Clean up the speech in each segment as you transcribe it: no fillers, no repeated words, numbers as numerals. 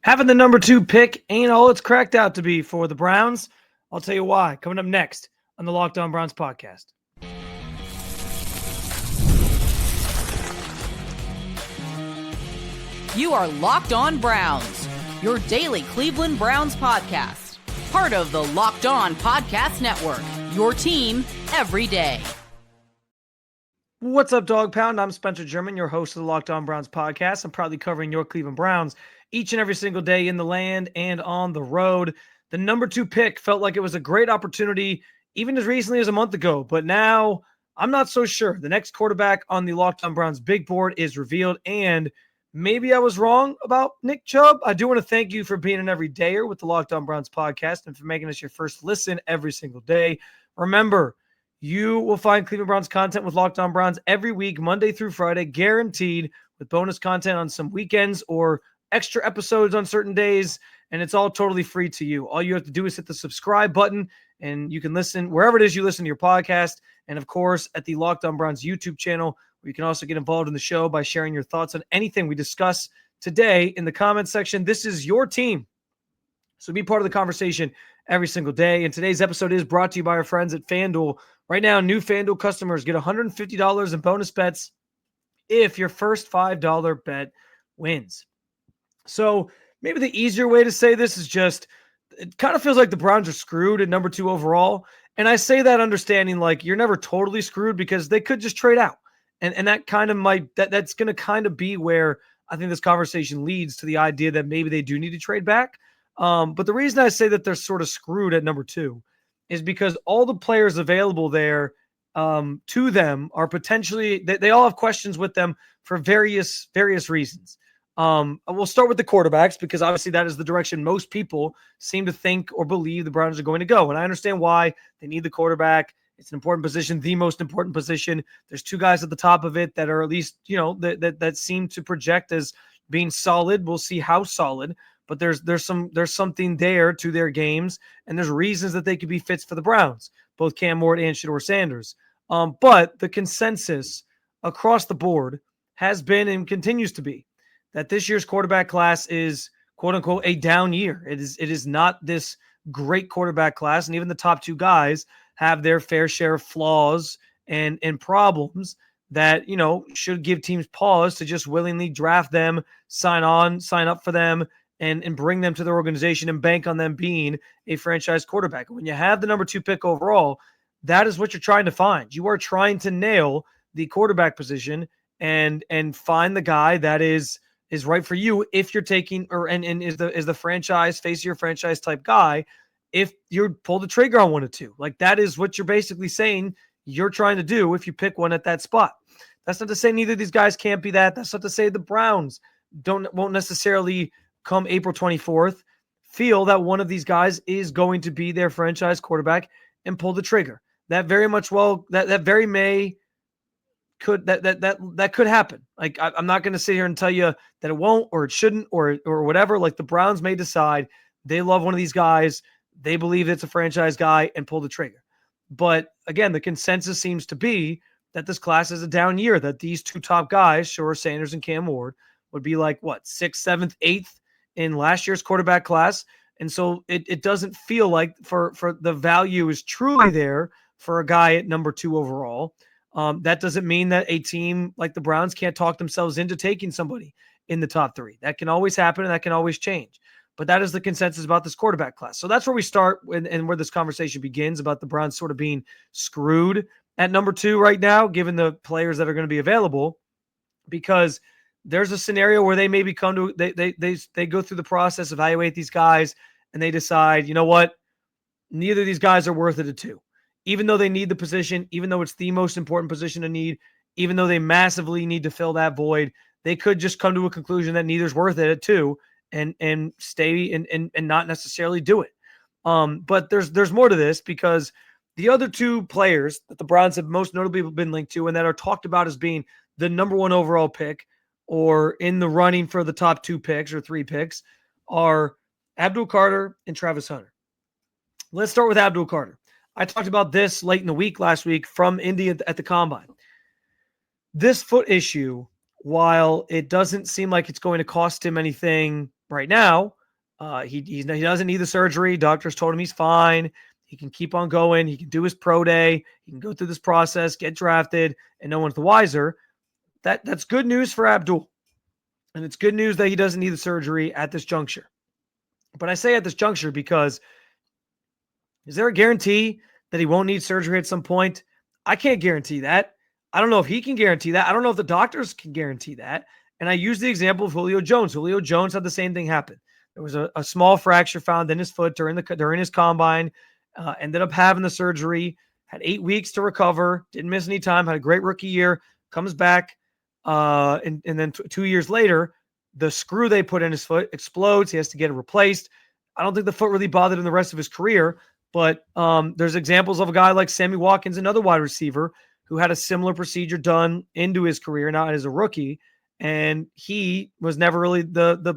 Having the number 2 pick ain't all it's cracked out to be for the Browns. I'll tell you why. Coming up next on the Locked On Browns podcast. You are Locked On Browns, your daily Cleveland Browns podcast. Part of the Locked On Podcast Network, your team every day. What's up, Dog Pound? I'm Spencer German, your host of the Locked On Browns podcast. I'm proudly covering your Cleveland Browns each and every single day in the land and on the road. The number 2 pick felt like it was a great opportunity even as recently as a month ago, but now I'm not so sure. The next quarterback on the Locked On Browns big board is revealed, and maybe I was wrong about Nick Chubb. I do want to thank you for being an everydayer with the Locked On Browns podcast and for making us your first listen every single day. Remember, you will find Cleveland Browns content with Locked On Browns every week, Monday through Friday, guaranteed, with bonus content on some weekends or extra episodes on certain days, and it's all totally free to you. All you have to do is hit the subscribe button, and you can listen wherever it is you listen to your podcast, and of course, at the Locked On Browns YouTube channel, where you can also get involved in the show by sharing your thoughts on anything we discuss today in the comments section. This is your team, so be part of the conversation every single day. And today's episode is brought to you by our friends at FanDuel. Right now, new FanDuel customers get $150 in bonus bets if your first $5 bet wins. So maybe the easier way to say this is just, it kind of feels like the Browns are screwed at number 2 overall. And I say that understanding like you're never totally screwed because they could just trade out. And that kind of that's going to kind of be where I think this conversation leads to the idea that maybe they do need to trade back. But the reason I say that they're sort of screwed at number 2 is because all the players available there to them are potentially, they all have questions with them for various reasons. We'll start with the quarterbacks because obviously that is the direction most people seem to think or believe the Browns are going to go. And I understand why they need the quarterback. It's an important position, the most important position. There's 2 guys at the top of it that are at least, that seem to project as being solid. We'll see how solid, but there's something there to their games, and there's reasons that they could be fits for the Browns, both Cam Ward and Shedeur Sanders. But the consensus across the board has been and continues to be that this year's quarterback class is, quote unquote, a down year. It is not this great quarterback class, and even the top 2 guys have their fair share of flaws and problems that, should give teams pause to just willingly draft them, sign up for them, and bring them to their organization and bank on them being a franchise quarterback. When you have the number 2 pick overall, that is what you're trying to find. You are trying to nail the quarterback position and find the guy that is right for you if you're taking and is the franchise, face of your franchise type guy. If you pull the trigger on 1 or 2, like that is what you're basically saying you're trying to do if you pick one at that spot. That's not to say neither of these guys can't be that. That's not to say the Browns won't necessarily come April 24th feel that one of these guys is going to be their franchise quarterback and pull the trigger. That very much that could happen. Like I'm not going to sit here and tell you that it won't or it shouldn't or whatever. Like the Browns may decide they love one of these guys. They believe it's a franchise guy and pull the trigger. But again, the consensus seems to be that this class is a down year, that these 2 top guys, Shedeur Sanders and Cam Ward, would be like, 6th, 7th, 8th in last year's quarterback class. And so it doesn't feel like for the value is truly there for a guy at number 2 overall. That doesn't mean that a team like the Browns can't talk themselves into taking somebody in the top 3. That can always happen and that can always change. But that is the consensus about this quarterback class. So that's where we start and where this conversation begins about the Browns sort of being screwed at number 2 right now, given the players that are going to be available, because there's a scenario where they maybe they go through the process, evaluate these guys, and they decide, you know what, neither of these guys are worth it at 2. Even though they need the position, even though it's the most important position to need, even though they massively need to fill that void, they could just come to a conclusion that neither's worth it at 2. And stay and not necessarily do it. But there's more to this because the other 2 players that the Browns have most notably been linked to and that are talked about as being the number 1 overall pick or in the running for the top 2 picks or 3 picks are Abdul Carter and Travis Hunter. Let's start with Abdul Carter. I talked about this late in the week last week from Indy at the Combine. This foot issue, while it doesn't seem like it's going to cost him anything right now, he doesn't need the surgery. Doctors told him he's fine. He can keep on going. He can do his pro day. He can go through this process, get drafted, and no one's the wiser. That's good news for Abdul. And it's good news that he doesn't need the surgery at this juncture. But I say at this juncture because is there a guarantee that he won't need surgery at some point? I can't guarantee that. I don't know if he can guarantee that. I don't know if the doctors can guarantee that. And I use the example of Julio Jones. Julio Jones had the same thing happen. There was a small fracture found in his foot during his combine. Ended up having the surgery. Had 8 weeks to recover. Didn't miss any time. Had a great rookie year. Comes back. And then 2 years later, the screw they put in his foot explodes. He has to get it replaced. I don't think the foot really bothered him the rest of his career. But there's examples of a guy like Sammy Watkins, another wide receiver, who had a similar procedure done into his career, not as a rookie. And he was never really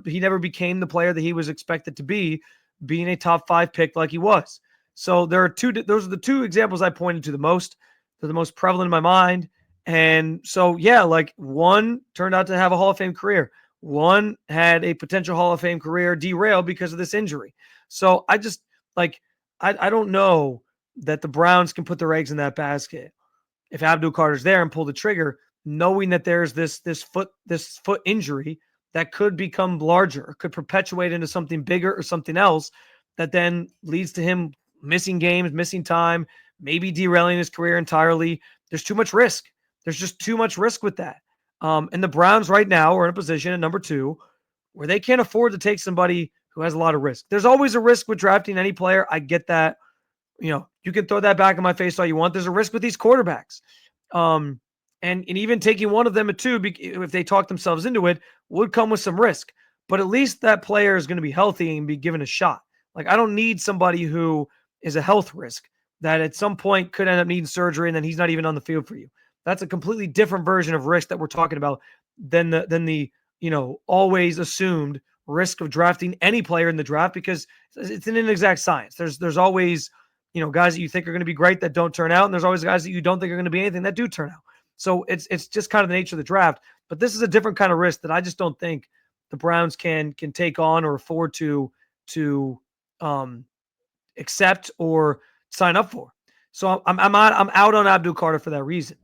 he never became the player that he was expected to be, being a top 5 pick like he was. So those are the 2 examples I pointed to the most. They're the most prevalent in my mind. And so, yeah, like one turned out to have a Hall of Fame career. One had a potential Hall of Fame career derailed because of this injury. So I just I don't know that the Browns can put their eggs in that basket if Abdul Carter's there and pull the trigger, knowing that there's this foot injury that could become larger, could perpetuate into something bigger or something else that then leads to him missing games, missing time, maybe derailing his career entirely. There's too much risk. There's just too much risk with that. And the Browns right now are in a position at number 2 where they can't afford to take somebody who has a lot of risk. There's always a risk with drafting any player. I get that. You can throw that back in my face all you want. There's a risk with these quarterbacks. And even taking one of them at 2, if they talk themselves into it, would come with some risk. But at least that player is going to be healthy and be given a shot. Like, I don't need somebody who is a health risk that at some point could end up needing surgery and then he's not even on the field for you. That's a completely different version of risk that we're talking about than the always assumed risk of drafting any player in the draft, because it's an inexact science. There's always, guys that you think are going to be great that don't turn out, and there's always guys that you don't think are going to be anything that do turn out. So it's just kind of the nature of the draft. But this is a different kind of risk that I just don't think the Browns can take on or afford to accept or sign up for. So I'm out on Abdul Carter for that reason.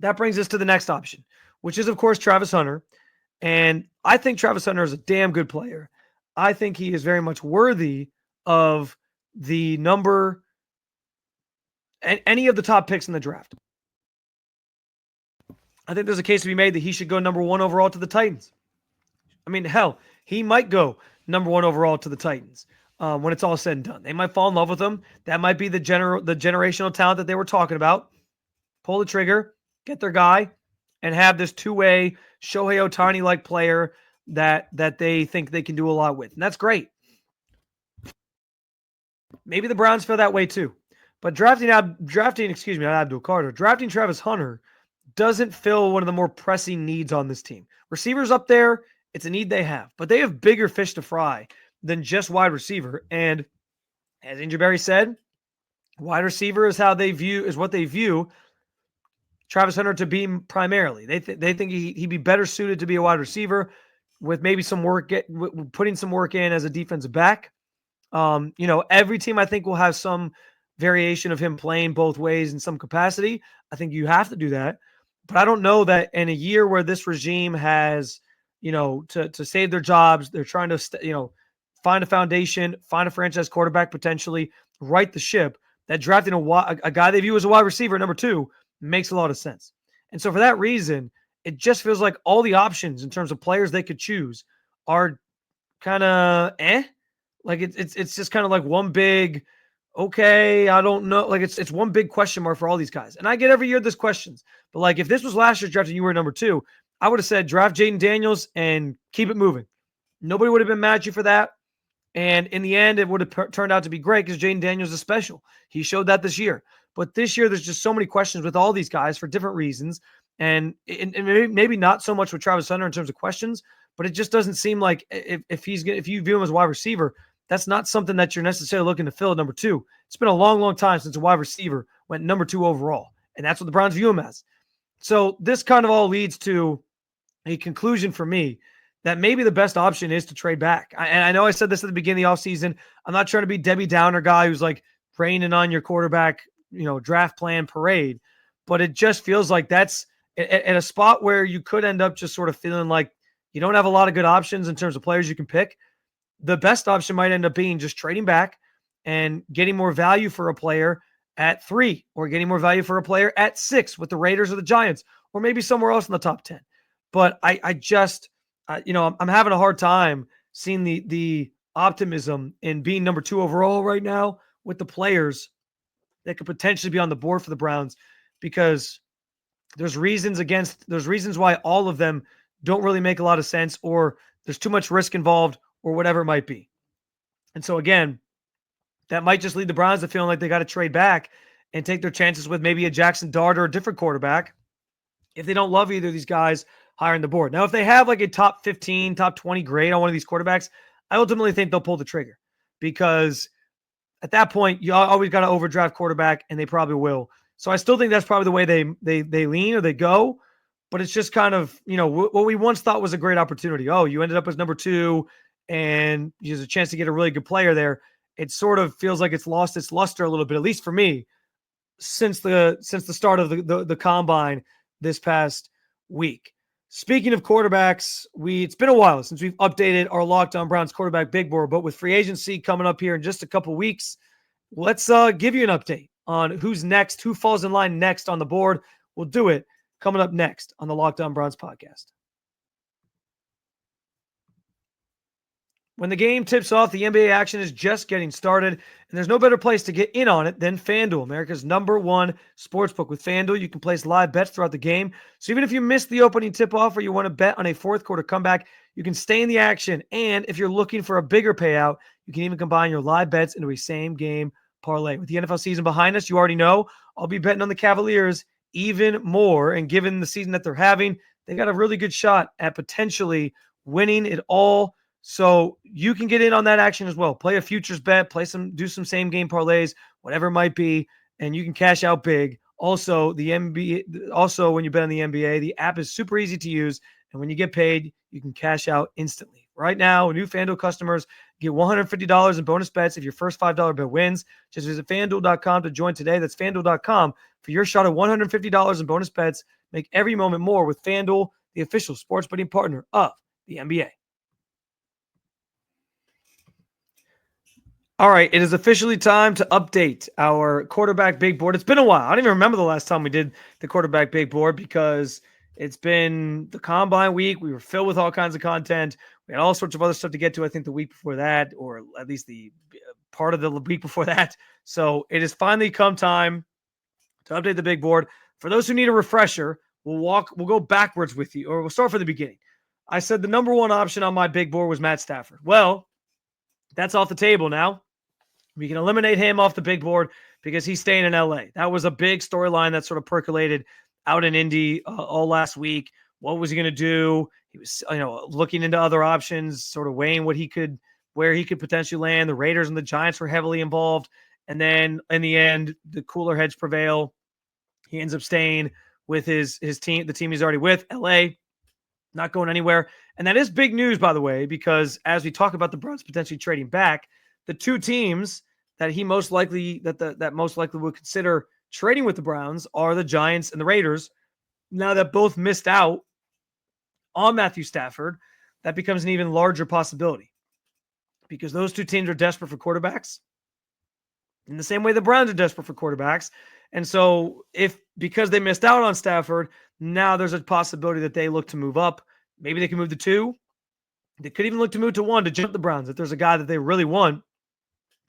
That brings us to the next option, which is, of course, Travis Hunter. And I think Travis Hunter is a damn good player. I think he is very much worthy of the number and any of the top picks in the draft. I think there's a case to be made that he should go number 1 overall to the Titans. I mean, hell, he might go number 1 overall to the Titans when it's all said and done. They might fall in love with him. That might be the generational talent that they were talking about. Pull the trigger, get their guy, and have this 2-way Shohei Ohtani-like player that they think they can do a lot with. And that's great. Maybe the Browns feel that way too. But drafting Travis Hunter doesn't fill one of the more pressing needs on this team. Receivers up there, it's a need they have. But they have bigger fish to fry than just wide receiver. And as Ingeberry said, wide receiver is what they view Travis Hunter to be primarily. They think he'd be better suited to be a wide receiver with maybe some work, putting some work in as a defensive back. Every team I think will have some variation of him playing both ways in some capacity. I think you have to do that. But I don't know that in a year where this regime has, to save their jobs, they're trying to, find a foundation, find a franchise quarterback, potentially right the ship, that drafting a guy they view as a wide receiver, number 2, makes a lot of sense. And so for that reason, it just feels like all the options in terms of players they could choose are kind of like it's just kind of like one big, okay, I don't know. Like it's one big question mark for all these guys. And I get every year there's questions. But like if this was last year's draft and you were number 2, I would have said draft Jaden Daniels and keep it moving. Nobody would have been mad at you for that. And in the end, it would have turned out to be great because Jaden Daniels is special. He showed that this year. But this year, there's just so many questions with all these guys for different reasons. And maybe not so much with Travis Hunter in terms of questions, but it just doesn't seem like if you view him as a wide receiver, that's not something that you're necessarily looking to fill at number 2. It's been a long, long time since a wide receiver went number 2 overall. And that's what the Browns view him as. So this kind of all leads to a conclusion for me that maybe the best option is to trade back. And I know I said this at the beginning of the offseason. I'm not trying to be Debbie Downer guy who's like raining on your quarterback, draft plan parade, but it just feels like that's at a spot where you could end up just sort of feeling like you don't have a lot of good options in terms of players you can pick. The best option might end up being just trading back and getting more value for a player at 3, or getting more value for a player at 6 with the Raiders or the Giants, or maybe somewhere else in the top 10. But I'm having a hard time seeing the optimism in being number 2 overall right now with the players that could potentially be on the board for the Browns, because there's reasons why all of them don't really make a lot of sense, or there's too much risk involved, or whatever it might be. And so again, that might just lead the Browns to feeling like they got to trade back and take their chances with maybe a Jackson Dart or a different quarterback if they don't love either of these guys higher on the board. Now, if they have like a top 15, top 20 grade on one of these quarterbacks, I ultimately think they'll pull the trigger, because at that point, you always got to overdraft quarterback, and they probably will. So I still think that's probably the way they lean or they go. But it's just kind of, what we once thought was a great opportunity. Oh, you ended up as number 2 and there's a chance to get a really good player there. It sort of feels like it's lost its luster a little bit, at least for me, since the start of the combine this past week. Speaking of quarterbacks, it's been a while since we've updated our Locked On Browns quarterback big board, but with free agency coming up here in just a couple weeks, let's give you an update on who's next, who falls in line next on the board. We'll do it coming up next on the Locked On Browns podcast. When the game tips off, the NBA action is just getting started, and there's no better place to get in on it than FanDuel, America's #1 sportsbook. With FanDuel, you can place live bets throughout the game. So even if you missed the opening tip-off or you want to bet on a fourth quarter comeback, you can stay in the action. And if you're looking for a bigger payout, you can even combine your live bets into a same-game parlay. With the NFL season behind us, you already know I'll be betting on the Cavaliers even more. And given the season that they're having, they got a really good shot at potentially winning it all. So you can get in on that action as well. Play a futures bet, do some same game parlays, whatever it might be, and you can cash out big. Also, when you bet on the NBA, the app is super easy to use, and when you get paid, you can cash out instantly. Right now, new FanDuel customers get $150 in bonus bets if your first $5 bet wins. Just visit FanDuel.com to join today. That's FanDuel.com for your shot at $150 in bonus bets. Make every moment more with FanDuel, the official sports betting partner of the NBA. All right, it is officially time to update our quarterback big board. It's been a while. I don't even remember the last time we did the quarterback big board, because it's been the combine week. We were filled with all kinds of content. We had all sorts of other stuff to get to, I think, the week before that, or at least the part of the week before that. So it has finally come time to update the big board. For those who need a refresher, we'll go backwards with you, or we'll start from the beginning. I said the #1 option on my big board was Matt Stafford. Well, that's off the table now. We can eliminate him off the big board because he's staying in LA. That was a big storyline that sort of percolated out in Indy all last week. What was he going to do? He was, looking into other options, sort of weighing where he could potentially land. The Raiders and the Giants were heavily involved. And then in the end, the cooler heads prevail. He ends up staying with his team, the team he's already with, LA, not going anywhere. And that is big news, by the way, because as we talk about the Browns potentially trading back, the two teams that most likely would consider trading with the Browns are the Giants and the Raiders. Now that both missed out on Matthew Stafford, that becomes an even larger possibility, because those two teams are desperate for quarterbacks in the same way the Browns are desperate for quarterbacks. And so because they missed out on Stafford, now there's a possibility that they look to move up. Maybe they can move to 2. They could even look to move to 1 to jump the Browns if there's a guy that they really want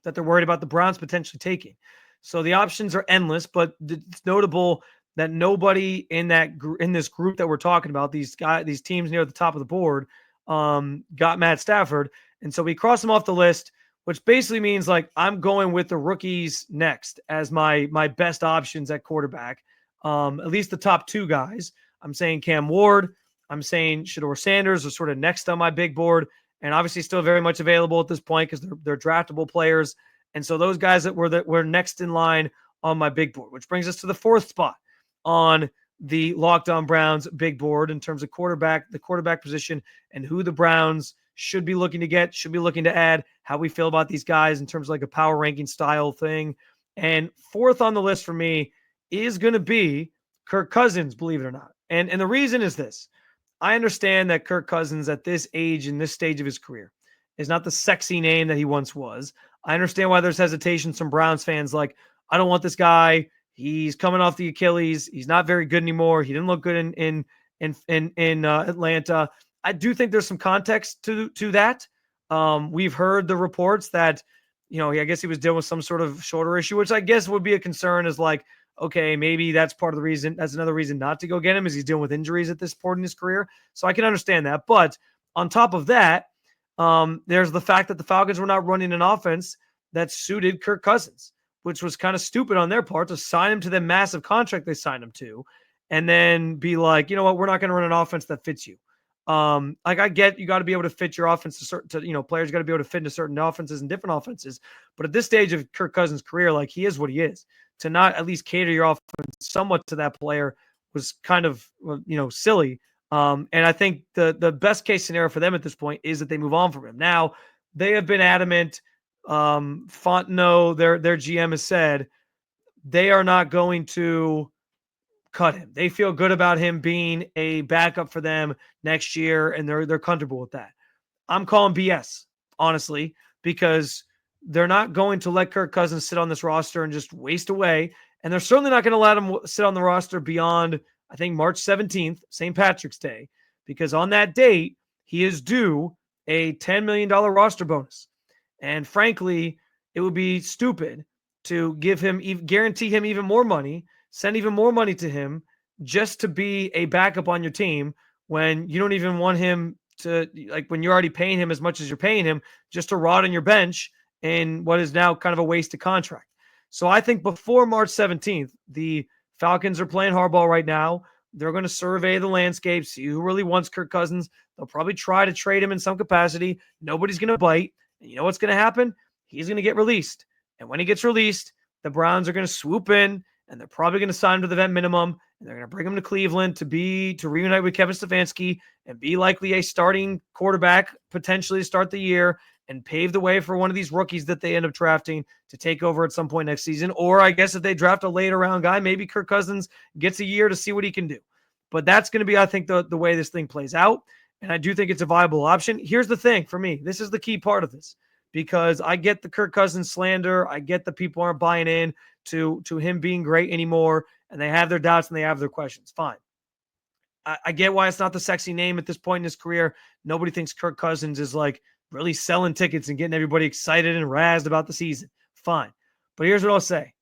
that they're worried about the Browns potentially taking. So the options are endless, but it's notable that nobody in this group that we're talking about, these teams near the top of the board, got Matt Stafford. And so we cross them off the list, which basically means like I'm going with the rookies next as my best options at quarterback. At least the top 2 guys. I'm saying Cam Ward. I'm saying Shedeur Sanders are sort of next on my big board, and obviously still very much available at this point because they're draftable players. And so those guys that were next in line on my big board, which brings us to the 4th spot on the Locked On Browns big board in terms of the quarterback position, and who the Browns should be looking to get, should be looking to add, how we feel about these guys in terms of like a power ranking style thing. And fourth on the list for me is going to be Kirk Cousins, believe it or not. And the reason is this. I understand that Kirk Cousins at this age, in this stage of his career, is not the sexy name that he once was. I understand why there's hesitation from Browns fans like, I don't want this guy. He's coming off the Achilles. He's not very good anymore. He didn't look good in Atlanta. I do think there's some context to that. We've heard the reports that, I guess he was dealing with some sort of shoulder issue, which I guess would be a concern, is like, okay, maybe that's part of the reason. That's another reason not to go get him, is he's dealing with injuries at this point in his career. So I can understand that. But on top of that, there's the fact that the Falcons were not running an offense that suited Kirk Cousins, which was kind of stupid on their part to sign him to the massive contract they signed him to, and then be like, you know what, we're not going to run an offense that fits you. Like, I get you got to be able to fit your offense players got to be able to fit into certain offenses and different offenses. But at this stage of Kirk Cousins' career, like, he is what he is. To not at least cater your offense somewhat to that player was kind of, silly. And I think the best case scenario for them at this point is that they move on from him. Now, they have been adamant. Fontenot, their GM, has said they are not going to cut him. They feel good about him being a backup for them next year, and they're comfortable with that. I'm calling BS, honestly, because they're not going to let Kirk Cousins sit on this roster and just waste away. And they're certainly not going to let him sit on the roster beyond, I think, March 17th, St. Patrick's Day, because on that date, he is due a $10 million roster bonus. And frankly, it would be stupid to guarantee him even more money, send even more money to him just to be a backup on your team when you don't even want him to, like, when you're already paying him as much as you're paying him, just to rot on your bench in what is now kind of a wasted contract. So I think before March 17th, the Falcons are playing hardball right now. They're going to survey the landscape, see who really wants Kirk Cousins. They'll probably try to trade him in some capacity. Nobody's going to bite. And you know what's going to happen? He's going to get released. And when he gets released, the Browns are going to swoop in, and they're probably going to sign him to the vet minimum, and they're going to bring him to Cleveland to reunite with Kevin Stefanski and be likely a starting quarterback potentially to start the year, and pave the way for one of these rookies that they end up drafting to take over at some point next season. Or I guess if they draft a later round guy, maybe Kirk Cousins gets a year to see what he can do. But that's going to be, I think, the way this thing plays out. And I do think it's a viable option. Here's the thing for me. This is the key part of this, because I get the Kirk Cousins slander. I get that people aren't buying in to him being great anymore, and they have their doubts and they have their questions. Fine. I get why it's not the sexy name at this point in his career. Nobody thinks Kirk Cousins is like really selling tickets and getting everybody excited and razzed about the season. Fine. But here's what I'll say.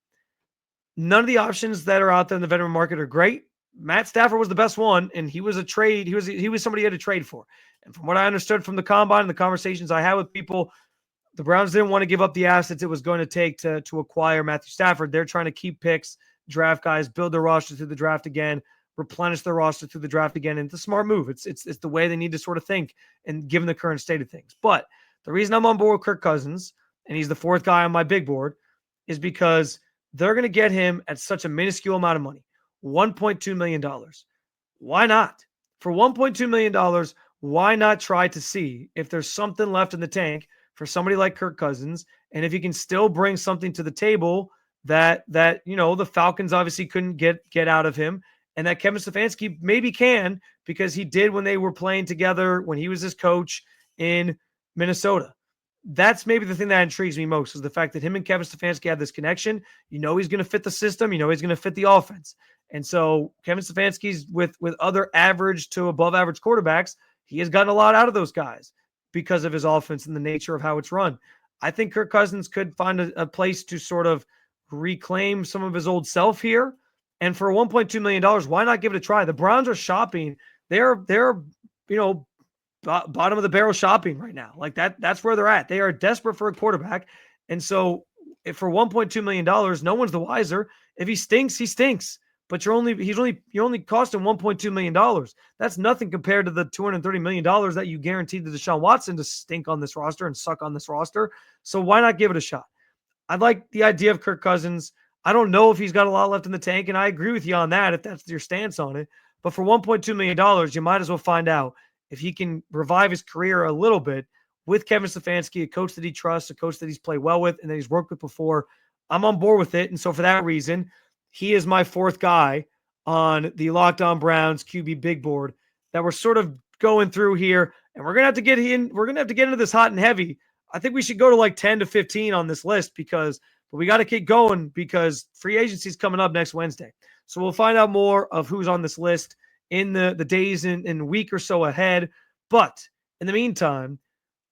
None of the options that are out there in the veteran market are great. Matt Stafford was the best one, and he was a trade. He was somebody you had to trade for. And from what I understood from the combine and the conversations I had with people, the Browns didn't want to give up the assets it was going to take to acquire Matthew Stafford. They're trying to keep picks, draft guys, build their roster through the draft again, replenish their roster through the draft again. And it's a smart move. It's the way they need to sort of think, and given the current state of things. But the reason I'm on board with Kirk Cousins, and he's the fourth guy on my big board, is because they're going to get him at such a minuscule amount of money, $1.2 million. Why not? For $1.2 million, why not try to see if there's something left in the tank for somebody like Kirk Cousins, and if he can still bring something to the table that the Falcons obviously couldn't get out of him, and that Kevin Stefanski maybe can, because he did when they were playing together when he was his coach in Minnesota. That's maybe the thing that intrigues me most, is the fact that him and Kevin Stefanski have this connection. He's going to fit the system. He's going to fit the offense. And so Kevin Stefanski's with other average to above average quarterbacks, he has gotten a lot out of those guys because of his offense and the nature of how it's run. I think Kirk Cousins could find a place to sort of reclaim some of his old self here. And for $1.2 million, why not give it a try? The Browns are shopping. They're bottom of the barrel shopping right now. Like that's where they're at. They are desperate for a quarterback. And so if for $1.2 million, no one's the wiser. If he stinks, he stinks. But you're only costing $1.2 million. That's nothing compared to the $230 million that you guaranteed to Deshaun Watson to stink on this roster and suck on this roster. So why not give it a shot? I like the idea of Kirk Cousins. I don't know if he's got a lot left in the tank, and I agree with you on that if that's your stance on it. But for $1.2 million, you might as well find out if he can revive his career a little bit with Kevin Stefanski, a coach that he trusts, a coach that he's played well with and that he's worked with before. I'm on board with it. And so for that reason, he is my fourth guy on the Locked On Browns QB big board that we're sort of going through here. And we're going to have to get in. We're going to have to get into this hot and heavy. I think we should go to like 10 to 15 on this list but we got to keep going because free agency is coming up next Wednesday. So we'll find out more of who's on this list in the days and week or so ahead. But in the meantime,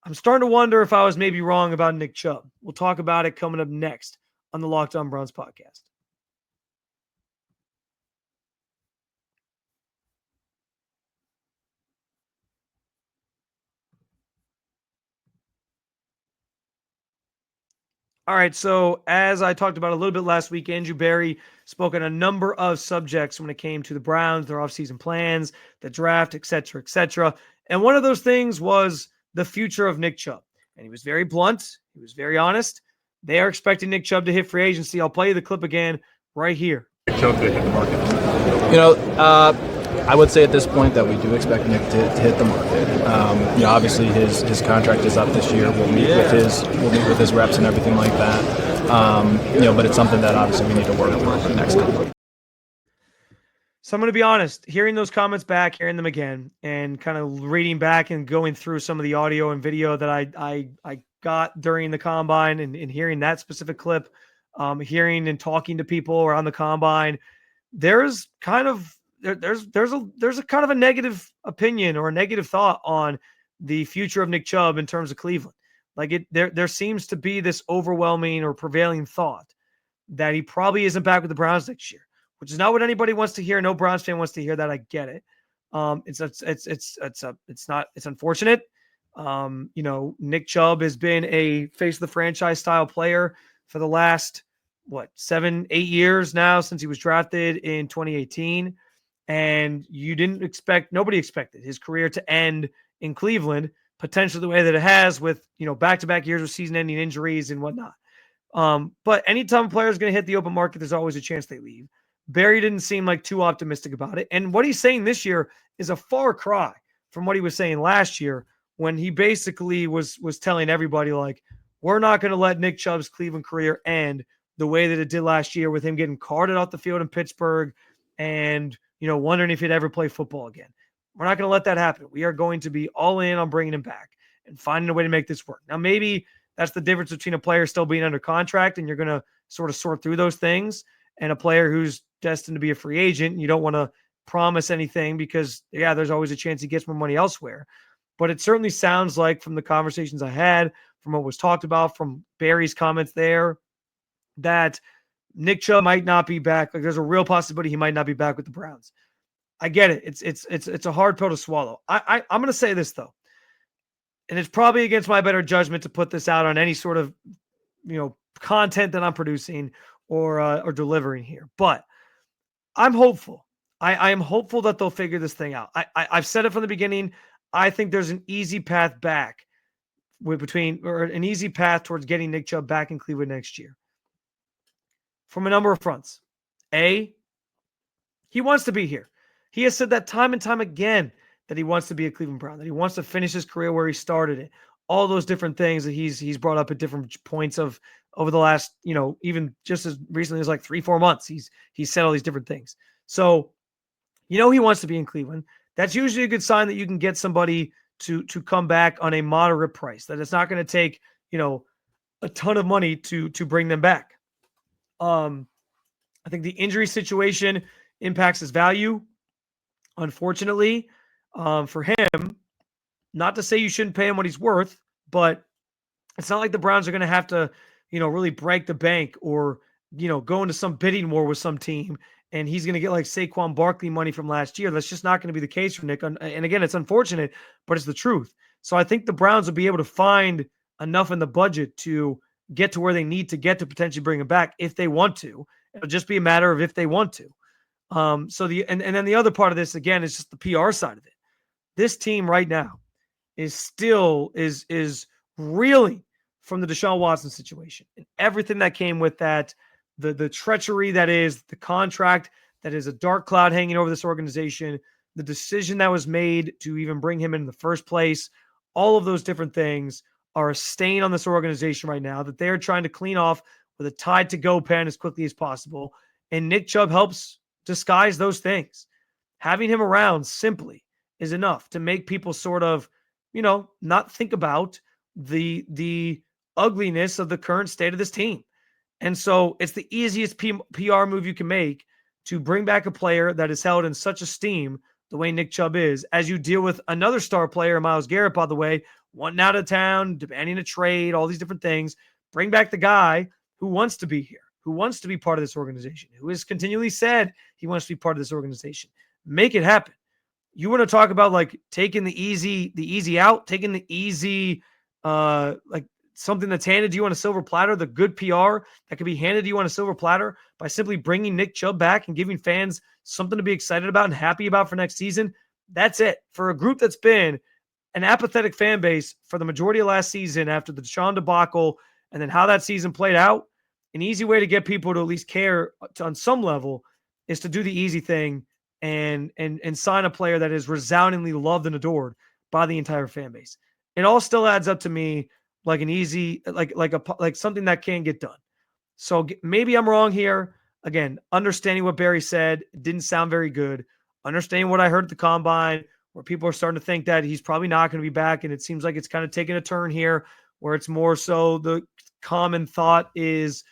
I'm starting to wonder if I was maybe wrong about Nick Chubb. We'll talk about it coming up next on the Locked On Browns podcast. All right, so as I talked about a little bit last week, Andrew Berry spoke on a number of subjects when it came to the Browns, their offseason plans, the draft, et cetera, et cetera. And one of those things was the future of Nick Chubb. And he was very blunt. He was very honest. They are expecting Nick Chubb to hit free agency. I'll play you the clip again right here. Nick Chubb to hit the market. I would say at this point that we do expect Nick to hit the market. Obviously his contract is up this year. We'll meet with his reps and everything like that. But it's something that obviously we need to work on over the next couple. So I'm going to be honest, hearing those comments back, hearing them again, and kind of reading back and going through some of the audio and video that I got during the combine and hearing that specific clip, hearing and talking to people around the combine, there's a kind of a negative opinion or a negative thought on the future of Nick Chubb in terms of Cleveland. Like there seems to be this overwhelming or prevailing thought that he probably isn't back with the Browns next year, which is not what anybody wants to hear. No Browns fan wants to hear that. I get it. It's unfortunate. Nick Chubb has been a face of the franchise style player for the last 7-8 years now since he was drafted in 2018. And nobody expected his career to end in Cleveland, potentially the way that it has with, back-to-back years with season-ending injuries and whatnot. But anytime a player is going to hit the open market, there's always a chance they leave. Barry didn't seem like too optimistic about it. And what he's saying this year is a far cry from what he was saying last year when he basically was telling everybody, like, we're not going to let Nick Chubb's Cleveland career end the way that it did last year with him getting carted off the field in Pittsburgh and, wondering if he'd ever play football again. We're not going to let that happen. We are going to be all in on bringing him back and finding a way to make this work. Now, maybe that's the difference between a player still being under contract and you're going to sort of sort through those things and a player who's destined to be a free agent. You don't want to promise anything because, there's always a chance he gets more money elsewhere. But it certainly sounds like from the conversations I had, from what was talked about, from Barry's comments there, that Nick Chubb might not be back. Like there's a real possibility he might not be back with the Browns. I get it. It's a hard pill to swallow. I'm going to say this though, and it's probably against my better judgment to put this out on any sort of, content that I'm producing or delivering here. But I'm hopeful. I am hopeful that they'll figure this thing out. I've said it from the beginning. I think there's an easy path back an easy path towards getting Nick Chubb back in Cleveland next year. From a number of fronts. A, he wants to be here. He has said that time and time again that he wants to be a Cleveland Brown, that he wants to finish his career where he started it. All those different things that he's brought up at different points of over the last, even just as recently as like 3-4 months, he's said all these different things. So, he wants to be in Cleveland. That's usually a good sign that you can get somebody to come back on a moderate price, that it's not going to take, a ton of money to bring them back. I think the injury situation impacts his value. Unfortunately, for him, not to say you shouldn't pay him what he's worth, but it's not like the Browns are going to have to, really break the bank or, go into some bidding war with some team and he's going to get like Saquon Barkley money from last year. That's just not going to be the case for Nick. And again, it's unfortunate, but it's the truth. So I think the Browns will be able to find enough in the budget to get to where they need to get to potentially bring him back if they want to. It'll just be a matter of if they want to. And then the other part of this, again, is just the PR side of it. This team right now is reeling from the Deshaun Watson situation and everything that came with that, the treachery that is the contract, that is a dark cloud hanging over this organization, the decision that was made to even bring him in the first place, all of those different things are a stain on this organization right now that they're trying to clean off with a tied to go pen as quickly as possible. And Nick Chubb helps disguise those things. Having him around simply is enough to make people sort of, not think about the ugliness of the current state of this team. And so it's the easiest PR move you can make to bring back a player that is held in such esteem the way Nick Chubb is, as you deal with another star player, Myles Garrett, by the way, wanting out of town, demanding a trade, all these different things. Bring back the guy who wants to be here, who wants to be part of this organization, who has continually said he wants to be part of this organization. Make it happen. You want to talk about like taking the easy out, taking the easy, like something that's handed to you on a silver platter, the good PR that could be handed to you on a silver platter by simply bringing Nick Chubb back and giving fans something to be excited about and happy about for next season. That's it. For a group that's been an apathetic fan base for the majority of last season after the Deshaun debacle and then how that season played out, an easy way to get people to at least care on some level is to do the easy thing and sign a player that is resoundingly loved and adored by the entire fan base. It all still adds up to me like an easy, like something that can get done. So maybe I'm wrong here. Again, understanding what Barry said didn't sound very good. Understanding what I heard at the combine, where people are starting to think that he's probably not going to be back, and it seems like it's kind of taking a turn here, where it's more so the common thought is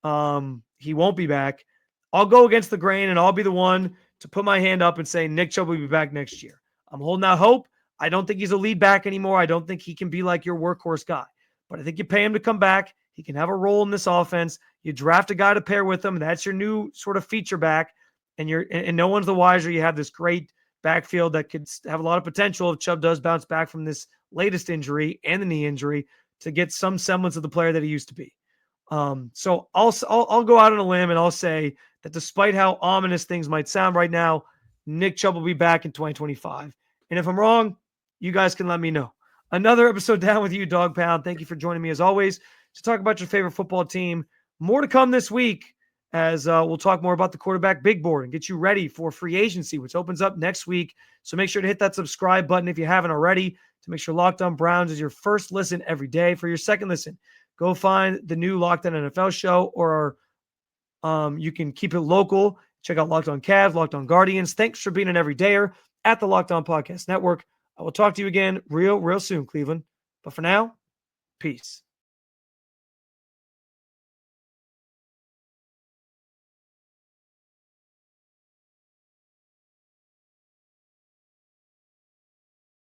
he won't be back. I'll go against the grain, and I'll be the one to put my hand up and say Nick Chubb will be back next year. I'm holding out hope. I don't think he's a lead back anymore. I don't think he can be like your workhorse guy. But I think you pay him to come back. He can have a role in this offense. You draft a guy to pair with him. That's your new sort of feature back. And no one's the wiser. You have this great backfield that could have a lot of potential if Chubb does bounce back from this latest injury and the knee injury to get some semblance of the player that he used to be. So I'll go out on a limb and I'll say that despite how ominous things might sound right now, Nick Chubb will be back in 2025. And if I'm wrong, you guys can let me know. Another episode down with you, Dog Pound. Thank you for joining me as always to talk about your favorite football team. More to come this week as we'll talk more about the quarterback big board and get you ready for free agency, which opens up next week. So make sure to hit that subscribe button if you haven't already to make sure Locked On Browns is your first listen every day. For your second listen, go find the new Locked On NFL show, or you can keep it local. Check out Locked On Cavs, Locked On Guardians. Thanks for being an everydayer at the Locked On Podcast Network. I will talk to you again real soon, Cleveland. But for now, peace.